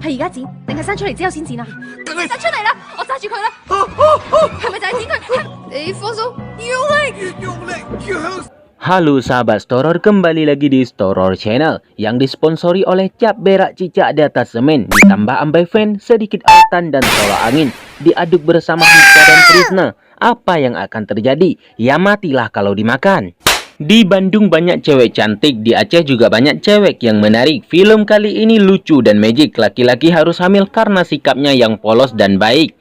係而家剪，定係生出嚟之後先剪啊？梗係生出嚟啦，我揸住佢啦。係咪就係剪佢？你放鬆，用力，越用力越向。 Halo sahabat Storor, kembali lagi di Storor Channel yang disponsori oleh cap berak cicak di atas semen, ditambah ambai fan, sedikit altan dan tolak angin, diaduk bersama Hika dan Trisna. Apa yang akan terjadi? Ya matilah kalau dimakan. Di Bandung banyak cewek cantik, di Aceh juga banyak cewek yang menarik. Film kali ini lucu dan magic, laki-laki harus hamil karena sikapnya yang polos dan baik.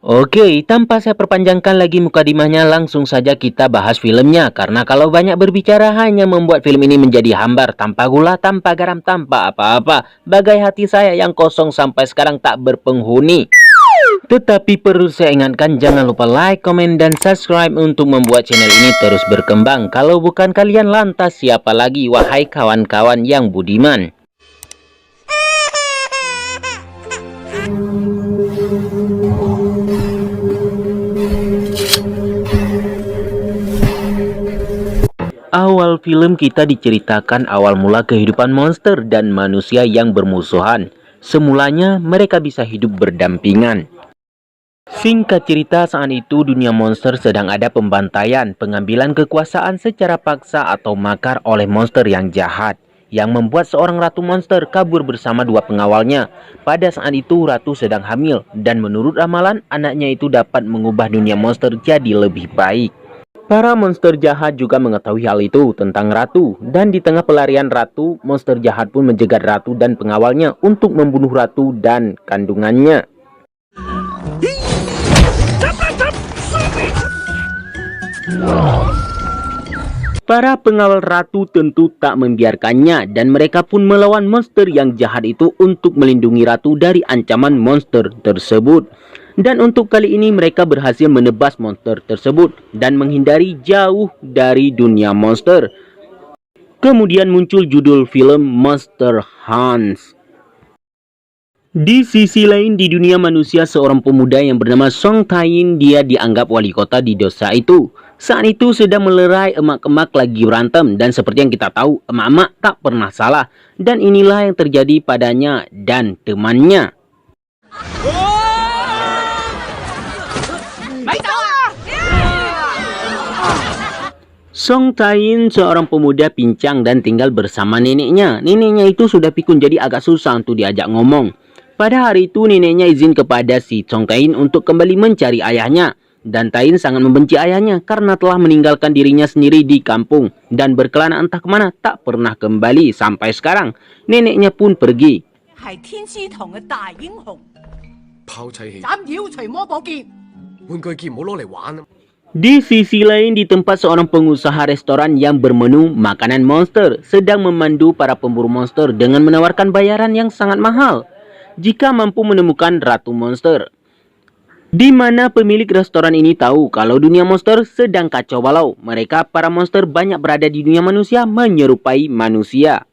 Oke, tanpa saya perpanjangkan lagi mukadimahnya, langsung saja kita bahas filmnya. Karena kalau banyak berbicara hanya membuat film ini menjadi hambar, tanpa gula, tanpa garam, tanpa apa-apa. Bagai hati saya yang kosong sampai sekarang tak berpenghuni. Tetapi perlu saya ingatkan, jangan lupa like, komen, dan subscribe untuk membuat channel ini terus berkembang. Kalau bukan kalian, lantas siapa lagi, wahai kawan-kawan yang budiman? Awal film kita diceritakan awal mula kehidupan monster dan manusia yang bermusuhan. Semulanya mereka bisa hidup berdampingan. Singkat cerita, saat itu dunia monster sedang ada pembantaian, pengambilan kekuasaan secara paksa atau makar oleh monster yang jahat, yang membuat seorang ratu monster kabur bersama dua pengawalnya. Pada saat itu ratu sedang hamil, dan menurut ramalan anaknya itu dapat mengubah dunia monster jadi lebih baik. Para monster jahat juga mengetahui hal itu tentang ratu, dan di tengah pelarian ratu, monster jahat pun menjegat ratu dan pengawalnya untuk membunuh ratu dan kandungannya. Para pengawal ratu tentu tak membiarkannya, dan mereka pun melawan monster yang jahat itu untuk melindungi ratu dari ancaman monster tersebut. Dan untuk kali ini mereka berhasil menebas monster tersebut dan menghindari jauh dari dunia monster. Kemudian muncul judul film Monster Hunts. Di sisi lain, di dunia manusia, seorang pemuda yang bernama Song Tae-in, dia dianggap wali kota di desa itu. Saat itu sedang melerai emak-emak lagi berantem, dan seperti yang kita tahu, emak-emak tak pernah salah. Dan inilah yang terjadi padanya dan temannya. Song Tae-in seorang pemuda pincang dan tinggal bersama neneknya. Neneknya itu sudah pikun, jadi agak susah untuk diajak ngomong. Pada hari itu neneknya izin kepada si Song Tae-in untuk kembali mencari ayahnya. Dan Tae-in sangat membenci ayahnya karena telah meninggalkan dirinya sendiri di kampung dan berkelana entah kemana, tak pernah kembali sampai sekarang. Neneknya pun pergi. Di sisi lain, di tempat seorang pengusaha restoran yang bermenu makanan monster sedang memandu para pemburu monster dengan menawarkan bayaran yang sangat mahal jika mampu menemukan ratu monster. Di mana pemilik restoran ini tahu kalau dunia monster sedang kacau balau. Mereka para monster banyak berada di dunia manusia menyerupai manusia.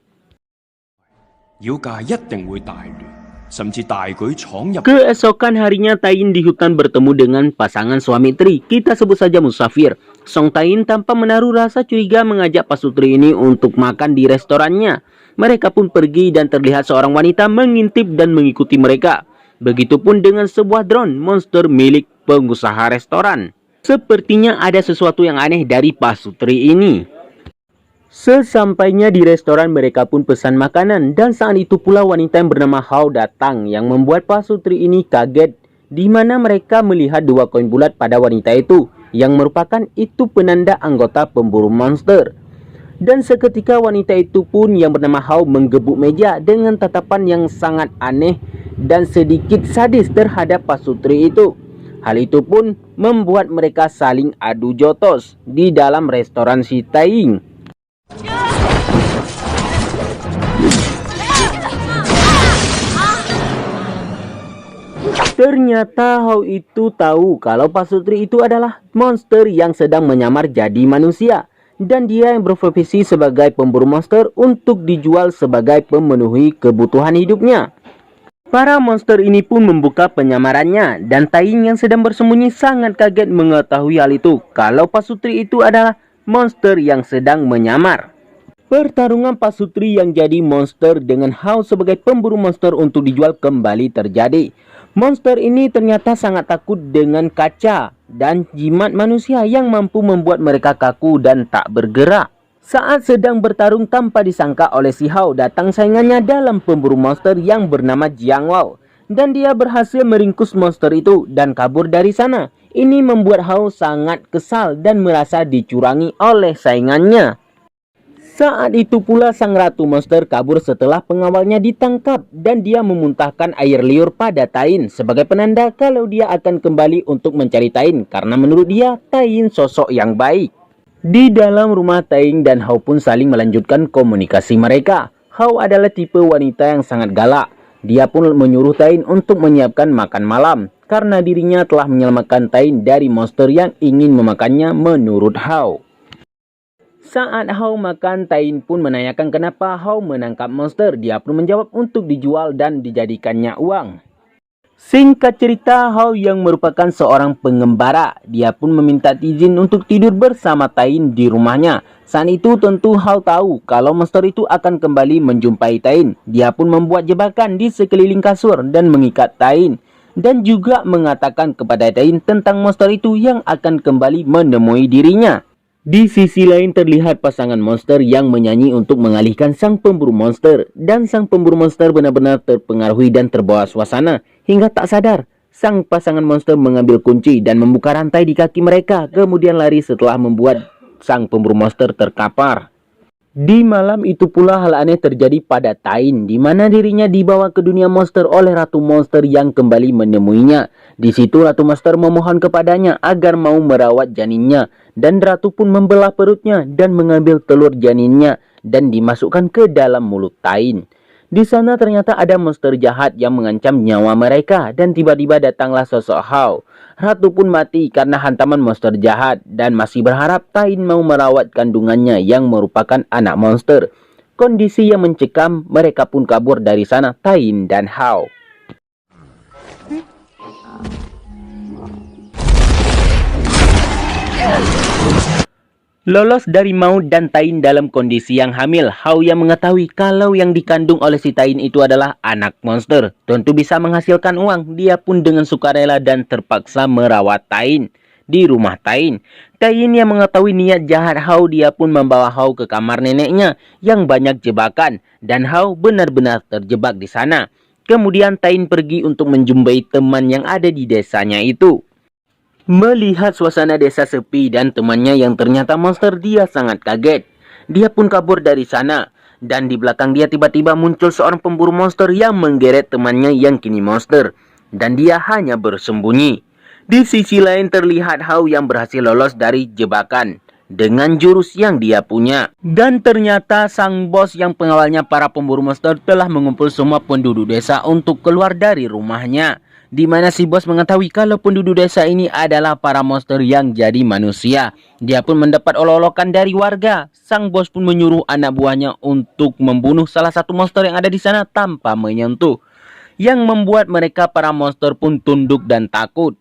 Keesokan harinya Tae-in di hutan bertemu dengan pasangan suami istri, kita sebut saja musafir. Song Tae-in tanpa menaruh rasa curiga mengajak pasutri ini untuk makan di restorannya. Mereka pun pergi dan terlihat seorang wanita mengintip dan mengikuti mereka. Begitupun dengan sebuah drone monster milik pengusaha restoran. Sepertinya ada sesuatu yang aneh dari pasutri ini. Sesampainya di restoran, mereka pun pesan makanan, dan saat itu pula wanita yang bernama Hao datang yang membuat pasutri ini kaget, di mana mereka melihat dua koin bulat pada wanita itu yang merupakan itu penanda anggota pemburu monster. Dan seketika wanita itu pun yang bernama Hao menggebuk meja dengan tatapan yang sangat aneh dan sedikit sadis terhadap pasutri itu. Hal itu pun membuat mereka saling adu jotos di dalam restoran si Tae-in. Ternyata Hao itu tahu kalau pasutri itu adalah monster yang sedang menyamar jadi manusia, dan dia yang berprofesi sebagai pemburu monster untuk dijual sebagai pemenuhi kebutuhan hidupnya. Para monster ini pun membuka penyamarannya, dan Tae-in yang sedang bersembunyi sangat kaget mengetahui hal itu, kalau pasutri itu adalah monster yang sedang menyamar. Pertarungan Pasutri yang jadi monster dengan Hao sebagai pemburu monster untuk dijual kembali terjadi. Monster ini ternyata sangat takut dengan kaca dan jimat manusia yang mampu membuat mereka kaku dan tak bergerak. Saat sedang bertarung tanpa disangka oleh si Hao, datang saingannya dalam pemburu monster yang bernama Jiang Wao. Dan dia berhasil meringkus monster itu dan kabur dari sana. Ini membuat Hao sangat kesal dan merasa dicurangi oleh saingannya. Saat itu pula sang ratu monster kabur setelah pengawalnya ditangkap dan dia memuntahkan air liur pada Tain sebagai penanda kalau dia akan kembali untuk mencari Tain karena menurut dia Tain sosok yang baik. Di dalam rumah Tain dan Hao pun saling melanjutkan komunikasi mereka. Hao adalah tipe wanita yang sangat galak. Dia pun menyuruh Tain untuk menyiapkan makan malam karena dirinya telah menyelamatkan Tain dari monster yang ingin memakannya menurut Hao. Saat Hao makan, Tain pun menanyakan kenapa Hao menangkap monster. Dia pun menjawab untuk dijual dan dijadikannya uang. Singkat cerita, Hao yang merupakan seorang pengembara, dia pun meminta izin untuk tidur bersama Tain di rumahnya. Saat itu tentu Hao tahu kalau monster itu akan kembali menjumpai Tain. Dia pun membuat jebakan di sekeliling kasur dan mengikat Tain. Dan juga mengatakan kepada Tain tentang monster itu yang akan kembali menemui dirinya. Di sisi lain terlihat pasangan monster yang menyanyi untuk mengalihkan sang pemburu monster. Dan sang pemburu monster benar-benar terpengaruhi dan terbawa suasana. Hingga tak sadar, sang pasangan monster mengambil kunci dan membuka rantai di kaki mereka. Kemudian lari setelah membuat sang pemburu monster terkapar. Di malam itu pula hal aneh terjadi pada Tain, di mana dirinya dibawa ke dunia monster oleh ratu monster yang kembali menemuinya. Di situ ratu monster memohon kepadanya agar mau merawat janinnya, dan ratu pun membelah perutnya dan mengambil telur janinnya dan dimasukkan ke dalam mulut Tain. Di sana ternyata ada monster jahat yang mengancam nyawa mereka dan tiba-tiba datanglah sosok Hao. Ratu pun mati karena hantaman monster jahat dan masih berharap Tain mau merawat kandungannya yang merupakan anak monster. Kondisi yang mencekam, mereka pun kabur dari sana, Tain dan Hao. Lolos dari maut dan Tain dalam kondisi yang hamil, Hao yang mengetahui kalau yang dikandung oleh si Tain itu adalah anak monster. Tentu bisa menghasilkan uang, dia pun dengan sukarela dan terpaksa merawat Tain di rumah Tain. Tain yang mengetahui niat jahat Hao, dia pun membawa Hao ke kamar neneknya yang banyak jebakan. Dan Hao benar-benar terjebak di sana. Kemudian Tain pergi untuk menjumpai teman yang ada di desanya itu. Melihat suasana desa sepi dan temannya yang ternyata monster, dia sangat kaget. Dia pun kabur dari sana. Dan di belakang dia tiba-tiba muncul seorang pemburu monster yang menggeret temannya yang kini monster. Dan dia hanya bersembunyi. Di sisi lain terlihat Hao yang berhasil lolos dari jebakan dengan jurus yang dia punya. Dan ternyata sang bos yang pengawalnya para pemburu monster telah mengumpul semua penduduk desa untuk keluar dari rumahnya. Di mana si bos mengetahui kalau penduduk desa ini adalah para monster yang jadi manusia. Dia pun mendapat olok-olokan dari warga. Sang bos pun menyuruh anak buahnya untuk membunuh salah satu monster yang ada di sana tanpa menyentuh. Yang membuat mereka para monster pun tunduk dan takut.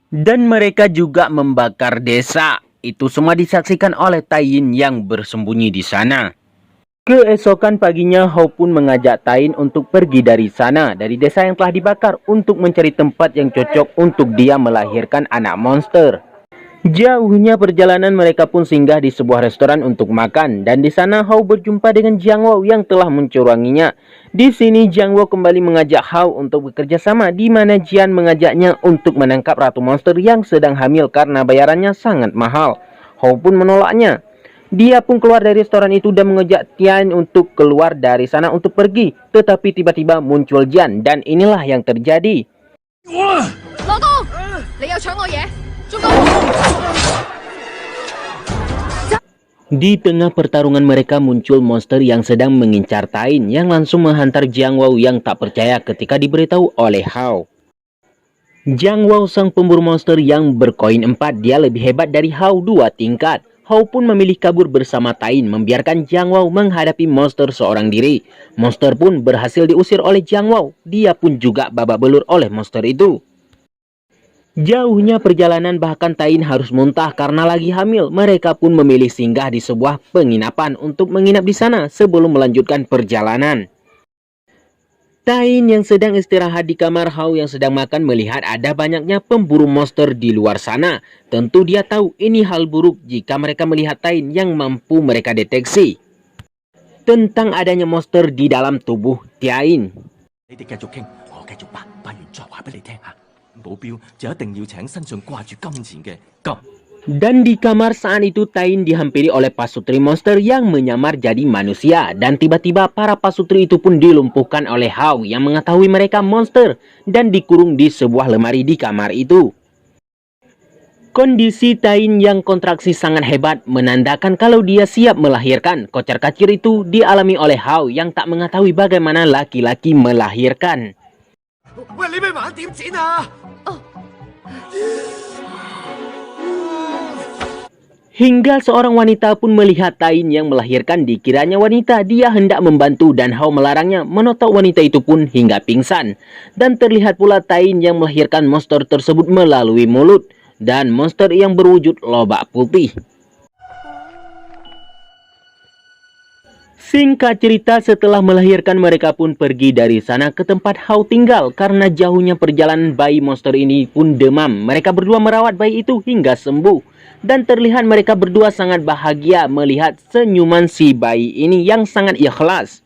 Dan mereka juga membakar desa. Itu semua disaksikan oleh Tain yang bersembunyi di sana. Keesokan paginya, Hao pun mengajak Tain untuk pergi dari sana, dari desa yang telah dibakar, untuk mencari tempat yang cocok untuk dia melahirkan anak monster. Jauhnya perjalanan, mereka pun singgah di sebuah restoran untuk makan, dan di sana Hao berjumpa dengan Jiang Wao yang telah mencuranginya. Di sini Jiang Wao kembali mengajak Hao untuk bekerja sama, di mana Jian mengajaknya untuk menangkap ratu monster yang sedang hamil karena bayarannya sangat mahal. Hao pun menolaknya. Dia pun keluar dari restoran itu dan mengajak Tian untuk keluar dari sana untuk pergi. Tetapi tiba-tiba muncul Jian dan inilah yang terjadi. Di tengah pertarungan mereka muncul monster yang sedang mengincar Tain yang langsung menghantar Jiang Wao yang tak percaya ketika diberitahu oleh Hao. Jiang Wao sang pemburu monster yang berkoin 4, dia lebih hebat dari Hao 2 tingkat. Hao pun memilih kabur bersama Tain, membiarkan Jiang Wao menghadapi monster seorang diri. Monster pun berhasil diusir oleh Jiang Wao. Dia pun juga babak belur oleh monster itu. Jauhnya perjalanan bahkan Tain harus muntah karena lagi hamil. Mereka pun memilih singgah di sebuah penginapan untuk menginap di sana sebelum melanjutkan perjalanan. Tain yang sedang istirahat di kamar Hao yang sedang makan melihat ada banyaknya pemburu monster di luar sana. Tentu dia tahu ini hal buruk jika mereka melihat Tain yang mampu mereka deteksi tentang adanya monster di dalam tubuh Tain. Dan di kamar saat itu Tain dihampiri oleh pasutri monster yang menyamar jadi manusia. Dan tiba-tiba para pasutri itu pun dilumpuhkan oleh Hao yang mengetahui mereka monster dan dikurung di sebuah lemari di kamar itu. Kondisi Tain yang kontraksi sangat hebat menandakan kalau dia siap melahirkan. Kocar-kacir itu dialami oleh Hao yang tak mengetahui bagaimana laki-laki melahirkan. Hingga seorang wanita pun melihat Tain yang melahirkan. Dikiranya wanita, dia hendak membantu dan Hao melarangnya. Menotok wanita itu pun hingga pingsan. Dan terlihat pula Tain yang melahirkan monster tersebut melalui mulut. Dan monster yang berwujud lobak putih. Singkat cerita, setelah melahirkan mereka pun pergi dari sana ke tempat Hao tinggal. Karena jauhnya perjalanan, bayi monster ini pun demam. Mereka berdua merawat bayi itu hingga sembuh. Dan terlihat mereka berdua sangat bahagia melihat senyuman si bayi ini yang sangat ikhlas.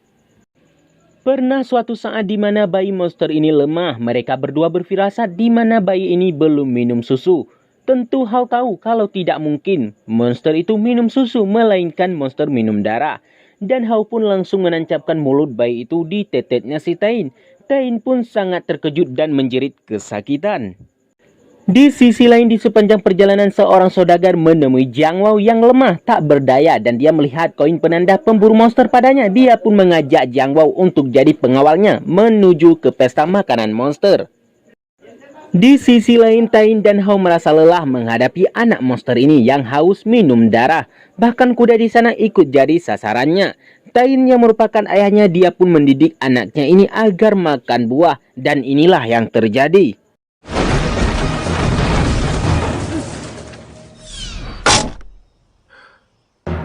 Pernah suatu saat di mana bayi monster ini lemah. Mereka berdua berfirasat di mana bayi ini belum minum susu. Tentu Hao tahu kalau tidak mungkin monster itu minum susu, melainkan monster minum darah. Dan Hao pun langsung menancapkan mulut bayi itu di tetetnya si Tain. Tain pun sangat terkejut dan menjerit kesakitan. Di sisi lain, di sepanjang perjalanan seorang saudagar menemui Jiang Wao yang lemah tak berdaya dan dia melihat koin penanda pemburu monster padanya. Dia pun mengajak Jiang Wao untuk jadi pengawalnya menuju ke pesta makanan monster. Di sisi lain, Tain dan Hao merasa lelah menghadapi anak monster ini yang haus minum darah. Bahkan kuda di sana ikut jadi sasarannya. Tain yang merupakan ayahnya, dia pun mendidik anaknya ini agar makan buah. Dan inilah yang terjadi.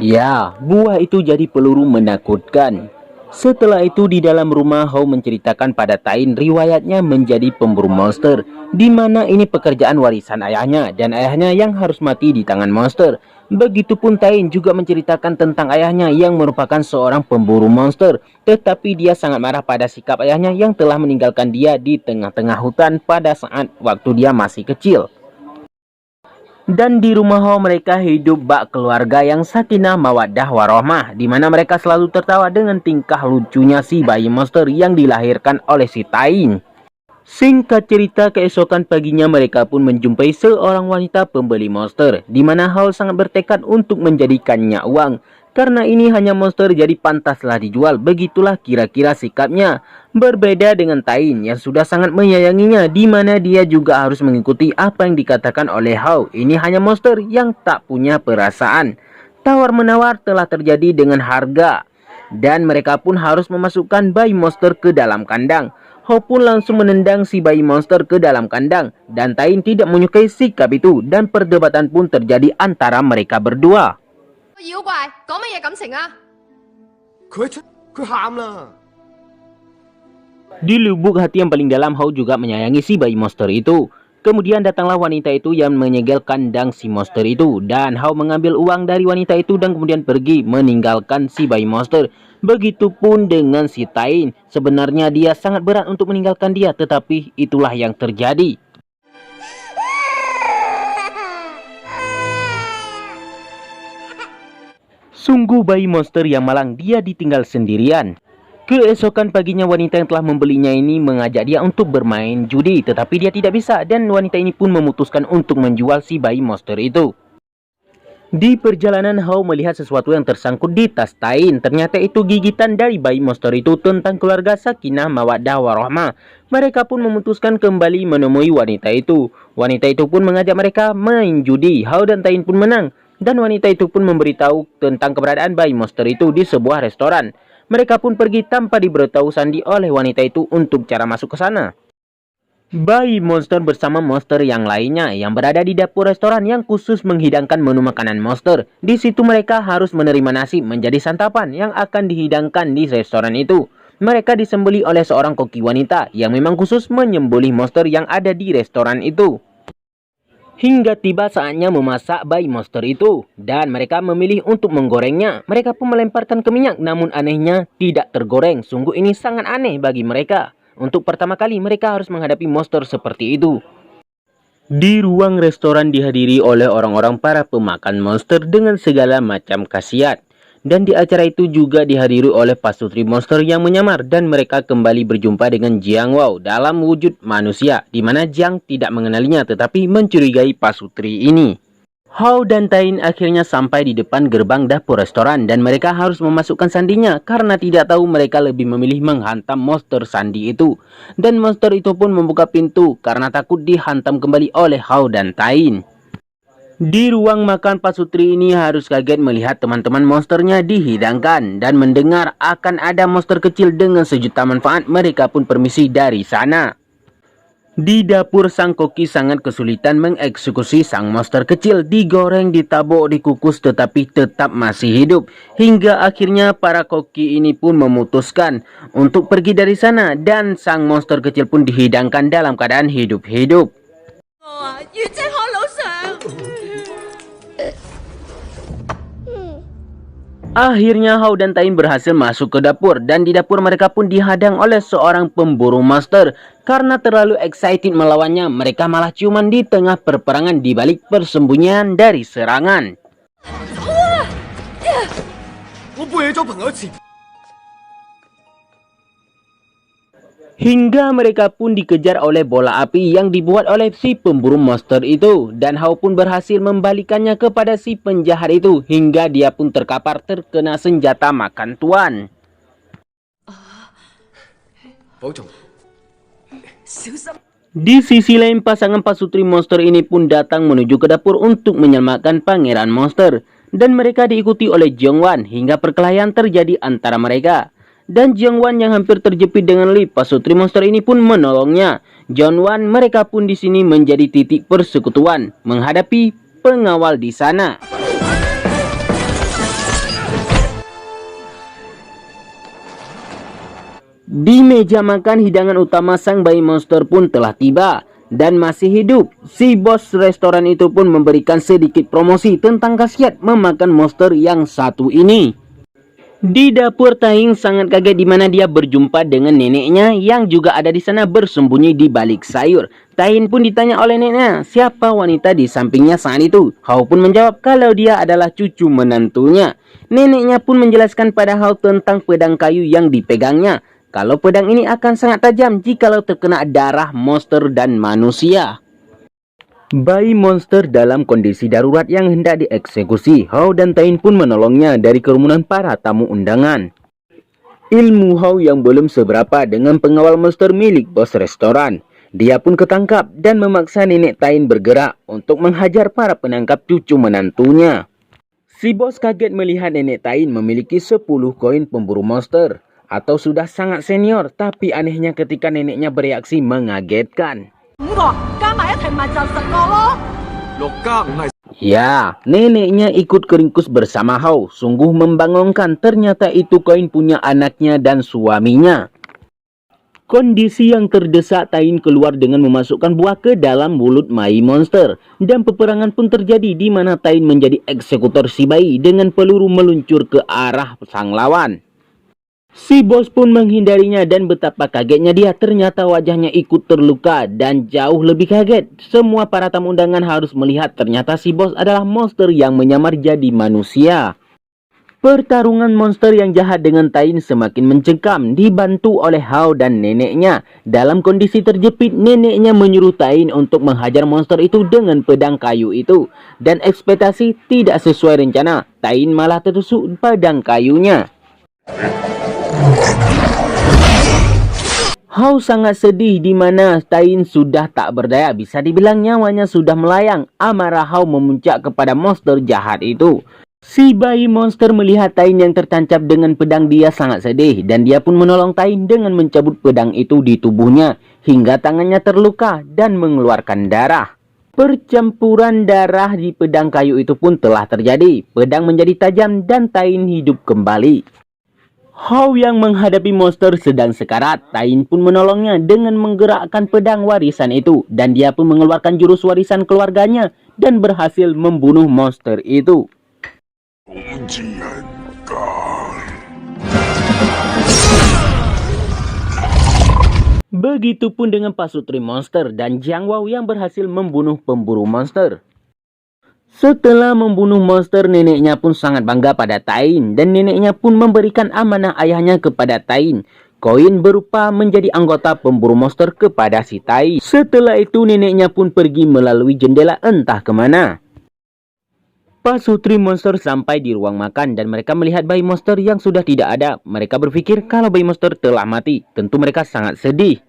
Ya, buah itu jadi peluru menakutkan. Setelah itu di dalam rumah, Hao menceritakan pada Tain riwayatnya menjadi pemburu monster, di mana ini pekerjaan warisan ayahnya dan ayahnya yang harus mati di tangan monster. Begitupun Tain juga menceritakan tentang ayahnya yang merupakan seorang pemburu monster, tetapi dia sangat marah pada sikap ayahnya yang telah meninggalkan dia di tengah-tengah hutan pada saat waktu dia masih kecil. Dan di rumah Hao mereka hidup bak keluarga yang sakinah mawaddah warohmah, di mana mereka selalu tertawa dengan tingkah lucunya si bayi monster yang dilahirkan oleh si Tain. Singkat cerita, keesokan paginya mereka pun menjumpai seorang wanita pembeli monster, di mana Hao sangat bertekad untuk menjadikannya uang. Karena ini hanya monster jadi pantaslah dijual. Begitulah kira-kira sikapnya. Berbeda dengan Tain yang sudah sangat menyayanginya, di mana dia juga harus mengikuti apa yang dikatakan oleh Hao. Ini hanya monster yang tak punya perasaan. Tawar-menawar telah terjadi dengan harga. Dan mereka pun harus memasukkan bayi monster ke dalam kandang. Hao pun langsung menendang si bayi monster ke dalam kandang. Dan Tain tidak menyukai sikap itu. Dan perdebatan pun terjadi antara mereka berdua. Di lubuk hati yang paling dalam, Hao juga menyayangi si bayi monster itu. Kemudian datanglah wanita itu yang menyegel kandang si monster itu. Dan Hao mengambil uang dari wanita itu dan kemudian pergi meninggalkan si bayi monster. Begitupun dengan si Tain. Sebenarnya dia sangat berat untuk meninggalkan dia, tetapi itulah yang terjadi. Sungguh bayi monster yang malang, dia ditinggal sendirian. Keesokan paginya wanita yang telah membelinya ini mengajak dia untuk bermain judi, tetapi dia tidak bisa dan wanita ini pun memutuskan untuk menjual si bayi monster itu. Di perjalanan Hao melihat sesuatu yang tersangkut di tas Tain. Ternyata itu gigitan dari bayi monster itu tentang keluarga sakinah mawaddah warohmah. Mereka pun memutuskan kembali menemui wanita itu. Wanita itu pun mengajak mereka main judi. Hao dan Tain pun menang. Dan wanita itu pun memberitahu tentang keberadaan bayi monster itu di sebuah restoran. Mereka pun pergi tanpa diberitahu sandi oleh wanita itu untuk cara masuk ke sana. Bayi monster bersama monster yang lainnya yang berada di dapur restoran yang khusus menghidangkan menu makanan monster. Di situ mereka harus menerima nasi menjadi santapan yang akan dihidangkan di restoran itu. Mereka disembelih oleh seorang koki wanita yang memang khusus menyembelih monster yang ada di restoran itu. Hingga tiba saatnya memasak bayi monster itu, dan mereka memilih untuk menggorengnya. Mereka pun melemparkan ke minyak, namun anehnya tidak tergoreng. Sungguh ini sangat aneh bagi mereka. Untuk pertama kali mereka harus menghadapi monster seperti itu. Di ruang restoran dihadiri oleh orang-orang para pemakan monster dengan segala macam khasiat. Dan di acara itu juga dihadiri oleh pasutri monster yang menyamar, dan mereka kembali berjumpa dengan Jiang Wao dalam wujud manusia, di mana Jiang tidak mengenalinya tetapi mencurigai pasutri ini. Hao dan Tain akhirnya sampai di depan gerbang dapur restoran dan mereka harus memasukkan sandinya karena tidak tahu mereka lebih memilih menghantam monster sandi itu. Dan monster itu pun membuka pintu karena takut dihantam kembali oleh Hao dan Tain. Di ruang makan pasutri ini harus kaget melihat teman-teman monsternya dihidangkan dan mendengar akan ada monster kecil dengan sejuta manfaat. Mereka pun permisi dari sana. Di dapur sang koki sangat kesulitan mengeksekusi sang monster kecil. Digoreng, ditabuk, dikukus tetapi tetap masih hidup. Hingga akhirnya para koki ini pun memutuskan untuk pergi dari sana. Dan sang monster kecil pun dihidangkan dalam keadaan hidup-hidup. Akhirnya Hao dan Tain berhasil masuk ke dapur dan di dapur mereka pun dihadang oleh seorang pemburu monster. Karena terlalu excited melawannya, mereka malah ciuman di tengah perperangan di balik persembunyian dari serangan. Hingga mereka pun dikejar oleh bola api yang dibuat oleh si pemburu monster itu. Dan Hao pun berhasil membalikannya kepada si penjahat itu. Hingga dia pun terkapar terkena senjata makan tuan. Di sisi lain pasangan pasutri monster ini pun datang menuju ke dapur untuk menyelamatkan pangeran monster. Dan mereka diikuti oleh Jiang Wan hingga perkelahian terjadi antara mereka. Dan Jiang Wan yang hampir terjepit dengan lift pasutri monster ini pun menolongnya. Jiang Wan mereka pun di sini menjadi titik persekutuan menghadapi pengawal di sana. Di meja makan hidangan utama sang bayi monster pun telah tiba dan masih hidup. Si bos restoran itu pun memberikan sedikit promosi tentang khasiat memakan monster yang satu ini. Di dapur Taing sangat kaget di mana dia berjumpa dengan neneknya yang juga ada di sana bersembunyi di balik sayur. Tain pun ditanya oleh neneknya siapa wanita di sampingnya saat itu. Hao pun menjawab kalau dia adalah cucu menantunya. Neneknya pun menjelaskan pada Hao tentang pedang kayu yang dipegangnya. Kalau pedang ini akan sangat tajam jikalau terkena darah monster dan manusia. Bayi monster dalam kondisi darurat yang hendak dieksekusi. Hao dan Tain pun menolongnya dari kerumunan para tamu undangan. Ilmu Hao yang belum seberapa dengan pengawal monster milik bos restoran. Dia pun ketangkap dan memaksa nenek Tain bergerak untuk menghajar para penangkap cucu menantunya. Si bos kaget melihat nenek Tain memiliki 10 koin pemburu monster atau sudah sangat senior, tapi anehnya ketika neneknya bereaksi mengagetkan. Ya, neneknya ikut keringkus bersama Hao. Sungguh membangunkan, ternyata itu koin punya anaknya dan suaminya. Kondisi yang terdesak, Tain keluar dengan memasukkan buah ke dalam mulut bayi monster. Dan peperangan pun terjadi di mana Tain menjadi eksekutor si bayi dengan peluru meluncur ke arah sang lawan. Si bos pun menghindarinya dan betapa kagetnya dia, ternyata wajahnya ikut terluka dan jauh lebih kaget. Semua para tamu undangan harus melihat ternyata si bos adalah monster yang menyamar jadi manusia. Pertarungan monster yang jahat dengan Tain semakin mencekam, dibantu oleh Hao dan neneknya. Dalam kondisi terjepit, neneknya menyuruh Tain untuk menghajar monster itu dengan pedang kayu itu. Dan ekspektasi tidak sesuai rencana, Tain malah tertusuk pedang kayunya. Hao sangat sedih di mana Tain sudah tak berdaya, bisa dibilang nyawanya sudah melayang. Amarah Hao memuncak kepada monster jahat itu. Si bayi monster melihat Tain yang tertancap dengan pedang, dia sangat sedih dan dia pun menolong Tain dengan mencabut pedang itu di tubuhnya hingga tangannya terluka dan mengeluarkan darah. Percampuran darah di pedang kayu itu pun telah terjadi. Pedang menjadi tajam dan Tain hidup kembali. Hao yang menghadapi monster sedang sekarat. Tain pun menolongnya dengan menggerakkan pedang warisan itu dan dia pun mengeluarkan jurus warisan keluarganya dan berhasil membunuh monster itu. Begitupun dengan pasutri monster dan Jiang Wao yang berhasil membunuh pemburu monster. Setelah membunuh monster, neneknya pun sangat bangga pada Tain dan neneknya pun memberikan amanah ayahnya kepada Tain. Koin berupa menjadi anggota pemburu monster kepada si Tain. Setelah itu neneknya pun pergi melalui jendela entah kemana. Pasutri monster sampai di ruang makan dan mereka melihat bayi monster yang sudah tidak ada. Mereka berpikir kalau bayi monster telah mati. Tentu mereka sangat sedih.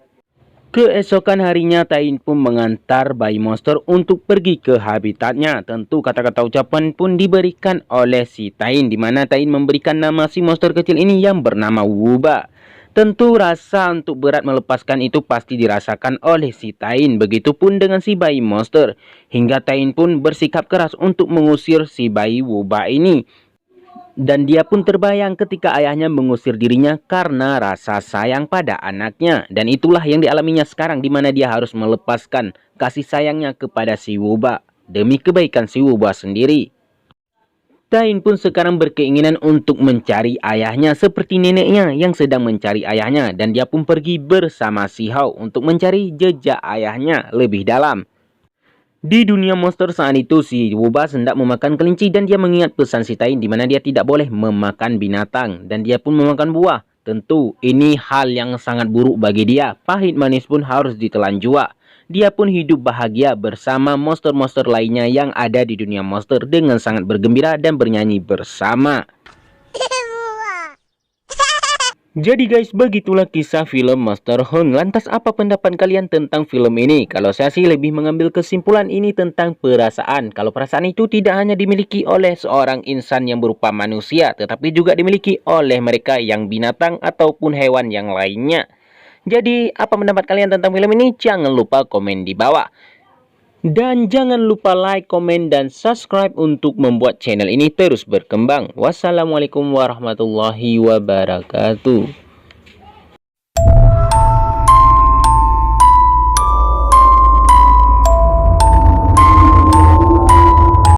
Keesokan harinya Tain pun mengantar bayi monster untuk pergi ke habitatnya. Tentu kata-kata ucapan pun diberikan oleh si Tain, di mana Tain memberikan nama si monster kecil ini yang bernama Wuba. Tentu rasa untuk berat melepaskan itu pasti dirasakan oleh si Tain. Begitupun dengan si bayi monster. Hingga Tain pun bersikap keras untuk mengusir si bayi Wuba ini. Dan dia pun terbayang ketika ayahnya mengusir dirinya karena rasa sayang pada anaknya. Dan itulah yang dialaminya sekarang, di mana dia harus melepaskan kasih sayangnya kepada si Wuba demi kebaikan si Wuba sendiri. Tain pun sekarang berkeinginan untuk mencari ayahnya seperti neneknya yang sedang mencari ayahnya. Dan dia pun pergi bersama si Hao untuk mencari jejak ayahnya lebih dalam. Di dunia monster saat itu, si Wuba hendak memakan kelinci dan dia mengingat pesan si Tain di mana dia tidak boleh memakan binatang. Dan dia pun memakan buah. Tentu ini hal yang sangat buruk bagi dia. Pahit manis pun harus ditelan jua. Dia pun hidup bahagia bersama monster-monster lainnya yang ada di dunia monster dengan sangat bergembira dan bernyanyi bersama. Jadi guys, begitulah kisah film Monster Hunt. Lantas apa pendapat kalian tentang film ini? Kalau saya sih lebih mengambil kesimpulan ini tentang perasaan. Kalau perasaan itu tidak hanya dimiliki oleh seorang insan yang berupa manusia, tetapi juga dimiliki oleh mereka yang binatang ataupun hewan yang lainnya. Jadi, apa pendapat kalian tentang film ini? Jangan lupa komen di bawah. Dan jangan lupa like, komen, dan subscribe untuk membuat channel ini terus berkembang. Wassalamualaikum warahmatullahi wabarakatuh.